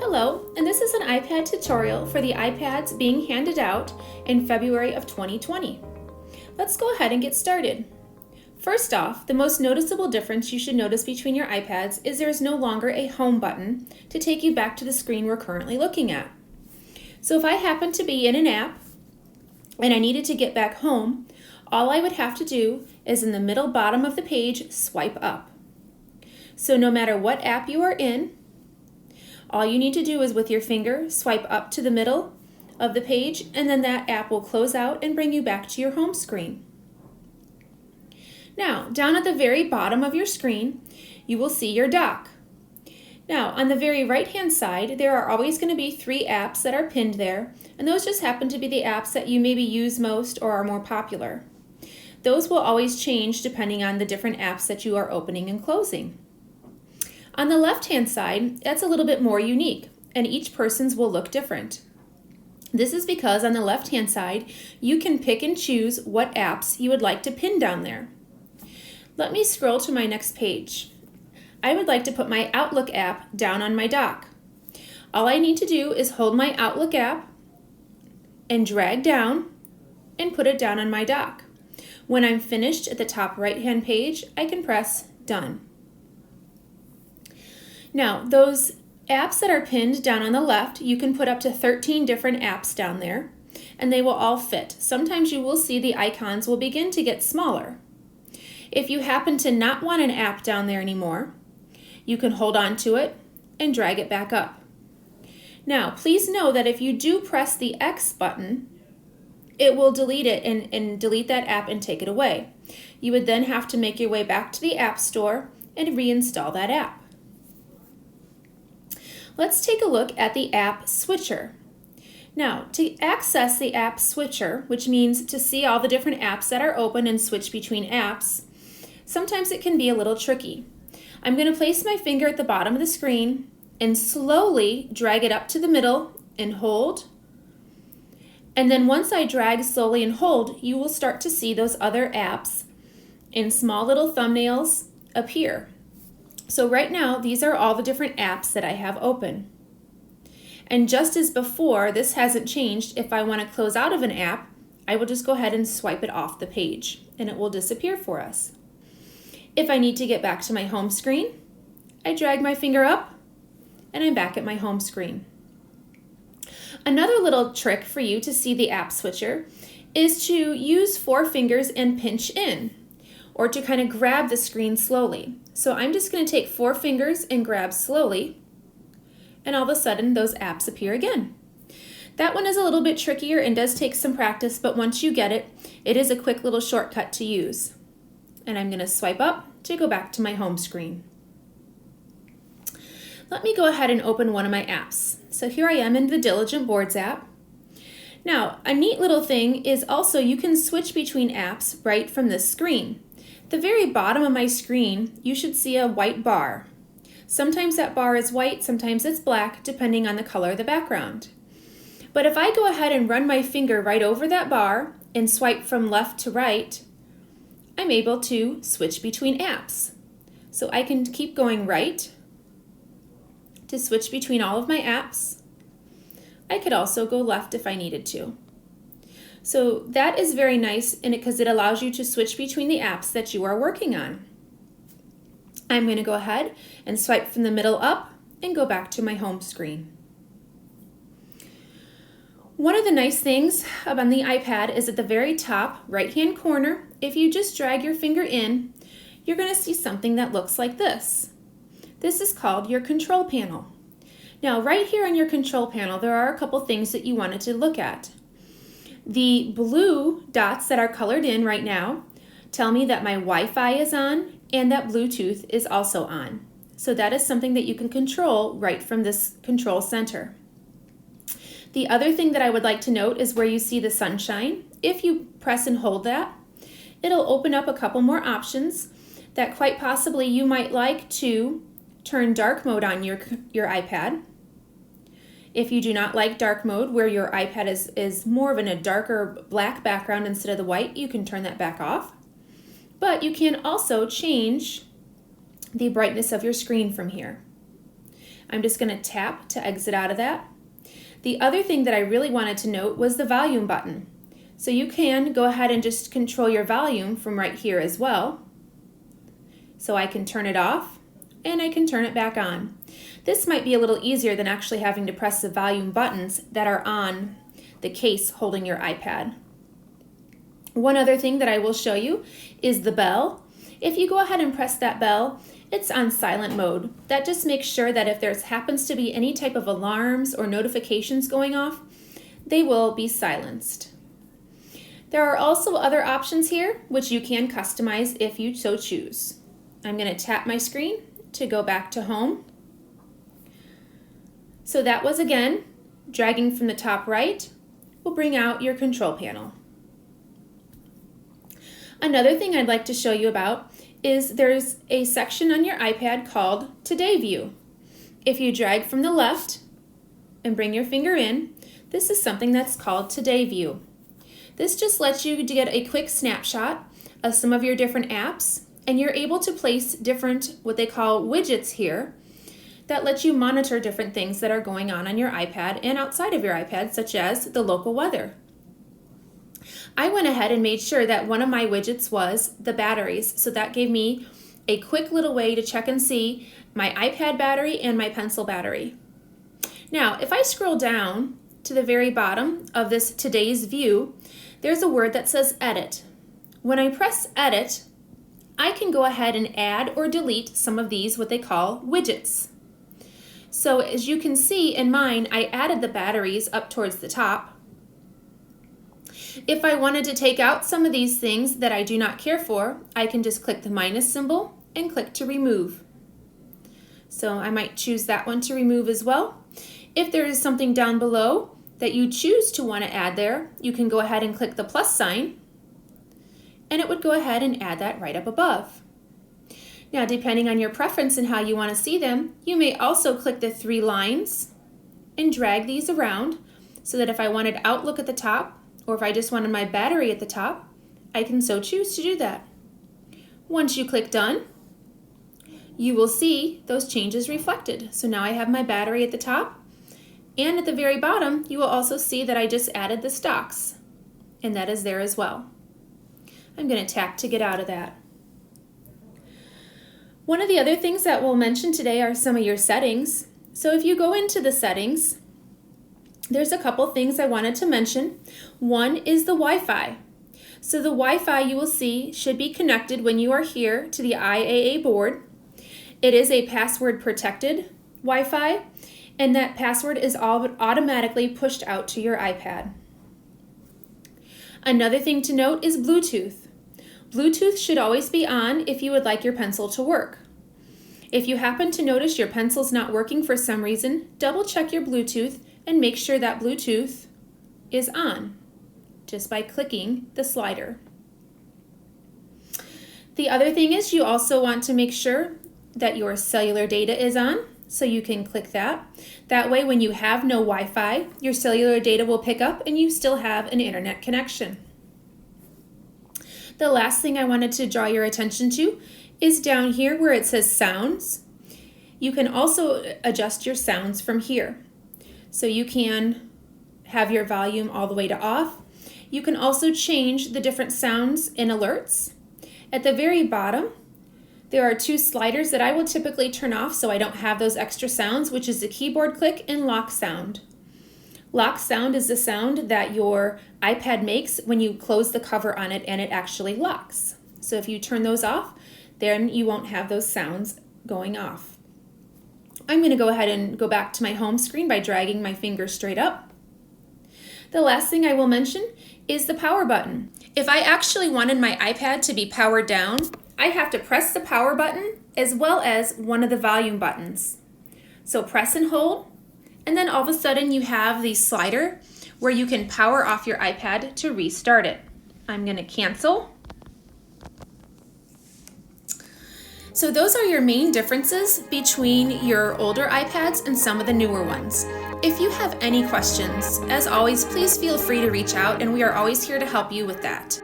Hello, and this is an iPad tutorial for the iPads being handed out in February of 2020. Let's go ahead and get started. First off, the most noticeable difference you should notice between your iPads is there is no longer a home button to take you back to the screen we're currently looking at. So if I happen to be in an app and I needed to get back home, all I would have to do is in the middle bottom of the page, swipe up. So no matter what app you are in, all you need to do is with your finger swipe up to the middle of the page, and then that app will close out and bring you back to your home screen. Now, down at the very bottom of your screen, you will see your dock. Now, on the very right-hand side, there are always going to be 3 apps that are pinned there, and those just happen to be the apps that you maybe use most or are more popular. Those will always change depending on the different apps that you are opening and closing. On the left-hand side, that's a little bit more unique, and each person's will look different. This is because on the left-hand side, you can pick and choose what apps you would like to pin down there. Let me scroll to my next page. I would like to put my Outlook app down on my dock. All I need to do is hold my Outlook app and drag down and put it down on my dock. When I'm finished at the top right-hand page, I can press Done. Now, those apps that are pinned down on the left, you can put up to 13 different apps down there, and they will all fit. Sometimes you will see the icons will begin to get smaller. If you happen to not want an app down there anymore, you can hold on to it and drag it back up. Now, please know that if you do press the X button, it will delete it and delete that app and take it away. You would then have to make your way back to the App Store and reinstall that app. Let's take a look at the app switcher. Now, to access the app switcher, which means to see all the different apps that are open and switch between apps, sometimes it can be a little tricky. I'm going to place my finger at the bottom of the screen and slowly drag it up to the middle and hold. And then once I drag slowly and hold, you will start to see those other apps in small little thumbnails appear. So right now, these are all the different apps that I have open. And just as before, this hasn't changed. If I want to close out of an app, I will just go ahead and swipe it off the page, and it will disappear for us. If I need to get back to my home screen, I drag my finger up, and I'm back at my home screen. Another little trick for you to see the app switcher is to use 4 fingers and pinch in, or to kind of grab the screen slowly. So I'm just going to take 4 fingers and grab slowly, and all of a sudden those apps appear again. That one is a little bit trickier and does take some practice, but once you get it, it is a quick little shortcut to use. And I'm going to swipe up to go back to my home screen. Let me go ahead and open one of my apps. So here I am in the Diligent Boards app. Now, a neat little thing is also you can switch between apps right from this screen. At the very bottom of my screen, you should see a white bar. Sometimes that bar is white, sometimes it's black, depending on the color of the background. But if I go ahead and run my finger right over that bar and swipe from left to right, I'm able to switch between apps. So I can keep going right to switch between all of my apps. I could also go left if I needed to. So that is very nice because it allows you to switch between the apps that you are working on. I'm going to go ahead and swipe from the middle up and go back to my home screen. One of the nice things on the iPad is at the very top right-hand corner, if you just drag your finger in, you're going to see something that looks like this. This is called your control panel. Now, right here on your control panel, there are a couple things that you wanted to look at. The blue dots that are colored in right now tell me that my Wi-Fi is on and that Bluetooth is also on. So that is something that you can control right from this control center. The other thing that I would like to note is where you see the sunshine. If you press and hold that, it'll open up a couple more options that quite possibly you might like to turn dark mode on your iPad. If you do not like dark mode, where your iPad is more of in a darker black background instead of the white, you can turn that back off. But you can also change the brightness of your screen from here. I'm just going to tap to exit out of that. The other thing that I really wanted to note was the volume button. So you can go ahead and just control your volume from right here as well. So I can turn it off and I can turn it back on. This might be a little easier than actually having to press the volume buttons that are on the case holding your iPad. One other thing that I will show you is the bell. If you go ahead and press that bell, it's on silent mode. That just makes sure that if there happens to be any type of alarms or notifications going off, they will be silenced. There are also other options here which you can customize if you so choose. I'm going to tap my screen to go back to home. So that was, again, dragging from the top right will bring out your control panel. Another thing I'd like to show you about is there's a section on your iPad called Today View. If you drag from the left and bring your finger in, this is something that's called Today View. This just lets you get a quick snapshot of some of your different apps, and you're able to place different, what they call widgets here, that let you monitor different things that are going on your iPad and outside of your iPad, such as the local weather. I went ahead and made sure that one of my widgets was the batteries, so that gave me a quick little way to check and see my iPad battery and my pencil battery. Now, if I scroll down to the very bottom of this Today's View, there's a word that says Edit. When I press Edit, I can go ahead and add or delete some of these, what they call widgets. So as you can see in mine, I added the batteries up towards the top. If I wanted to take out some of these things that I do not care for, I can just click the minus symbol and click to remove. So I might choose that one to remove as well. If there is something down below that you choose to want to add there, you can go ahead and click the plus sign, and it would go ahead and add that right up above. Now, depending on your preference and how you want to see them, you may also click the three lines and drag these around so that if I wanted Outlook at the top, or if I just wanted my battery at the top, I can so choose to do that. Once you click done, you will see those changes reflected. So now I have my battery at the top, and at the very bottom, you will also see that I just added the stocks, and that is there as well. I'm going to tap to get out of that. One of the other things that we'll mention today are some of your settings. So if you go into the settings, there's a couple things I wanted to mention. One is the Wi-Fi. So the Wi-Fi you will see should be connected when you are here to the IAA board. It is a password protected Wi-Fi, and that password is automatically pushed out to your iPad. Another thing to note is Bluetooth. Bluetooth should always be on if you would like your pencil to work. If you happen to notice your pencil's not working for some reason, double check your Bluetooth and make sure that Bluetooth is on just by clicking the slider. The other thing is you also want to make sure that your cellular data is on, so you can click that. That way when you have no Wi-Fi, your cellular data will pick up and you still have an internet connection. The last thing I wanted to draw your attention to is down here where it says sounds. You can also adjust your sounds from here. So you can have your volume all the way to off. You can also change the different sounds in alerts. At the very bottom, there are two sliders that I will typically turn off so I don't have those extra sounds, which is the keyboard click and lock sound. Lock sound is the sound that your iPad makes when you close the cover on it and it actually locks. So if you turn those off, then you won't have those sounds going off. I'm going to go ahead and go back to my home screen by dragging my finger straight up. The last thing I will mention is the power button. If I actually wanted my iPad to be powered down, I have to press the power button as well as one of the volume buttons. So press and hold, and then all of a sudden you have the slider where you can power off your iPad to restart it. I'm going to cancel. So those are your main differences between your older iPads and some of the newer ones. If you have any questions, as always, please feel free to reach out, and we are always here to help you with that.